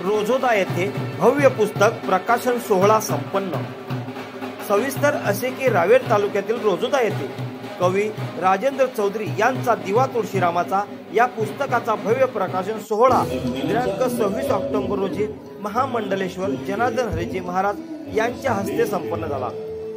रोजोदा येथे भव्य पुस्तक प्रकाशन सोहळा संपन्न। सविस्तर असे की रावेर तालुक्यातील रोजोदा येथे कवी राजेंद्र चौधरी यांचा दिवा तुळशीरामाचा या पुस्तकाचा भव्य प्रकाशन सोहळा दिनांक 26 ऑक्टोबर रोजी महामंडलेश्वर जनार्दन हरीजी महाराज यांच्या हस्ते संपन्न झाला।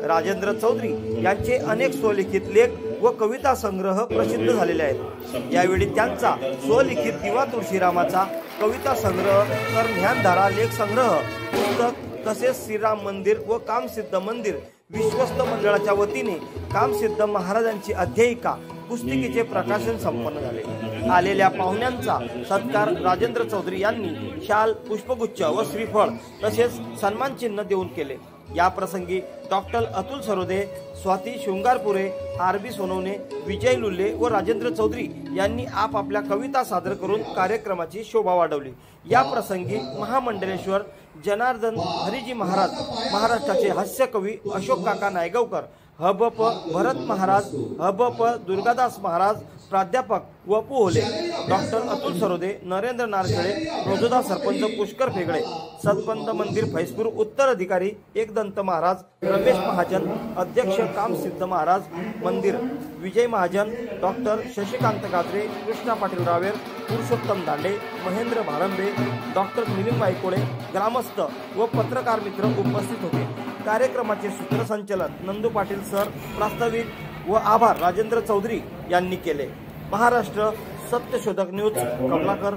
राजेंद्र चौधरी यांचे अनेक स्वलिखित लेख व कविता संग्रह प्रसिद्ध झालेले आहेत। यावेळी त्यांचा स्वलिखित दिवा तुळशीरामाचा कविता संग्रह, तर ज्ञानधारा लेख संग्रह पुस्तक तसेच श्रीराम मंदिर व कामसिद्ध मंदिर विश्वस्त मंडळाच्या वतीने कामसिद्ध महाराजांची अध्यायिका पुस्तिकेचे प्रकाशन संपन्न झाले। आलेल्या पाहुण्यांचा सत्कार राजेंद्र चौधरी यांनी शाल, पुष्पगुच्छ व श्रीफळ तसेच सन्मान चिन्ह देऊन केले। या प्रसंगी डॉक्टर अतुल सरोदे, स्वाती शृंगारपुरे, आरबी सोनवणे, विजय लुल्ले व राजेंद्र चौधरी यांनी आपापल्या कविता सादर करून कार्यक्रमाची शोभा वाढवली। या प्रसंगी महामंडलेश्वर जनार्दन हरीजी महाराज, महाराष्ट्राचे हास्य कवी अशोक काका नायगावकर, हबप भरत महाराज, हबप दुर्गादास महाराज, प्राध्यापक वपू होले, डॉक्टर अतुल सरोदे, नरेंद्र नारखेडे, रोजोदा सरपंच पुष्कर फेगडे, सतपंत मंदिर फैजपूर उत्तर अधिकारी एकदंत महाराज, रमेश महाजन, अध्यक्ष कामसिद्ध महाराज मंदिर विजय महाजन, डॉक्टर शशिकांत गात्रे, कृष्णा पाटील रावेर, पुरुषोत्तम दांडे, महेंद्र भारंबे, डॉक्टर मिलिंद वायकोळे, ग्रामस्थ व पत्रकार मित्र उपस्थित होते। कार्यक्रमाचे सूत्रसंचालन नंदू पाटील सर, प्रास्ताविक व आभार राजेंद्र चौधरी यांनी केले। महाराष्ट्र सत्यशोधक न्यूज कमलाकर।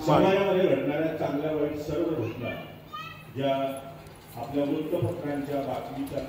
समाजामध्ये घडणाऱ्या चांगल्या वाईट सर्व घटना ज्या आपल्या वृत्तपत्रांच्या बातमीच्या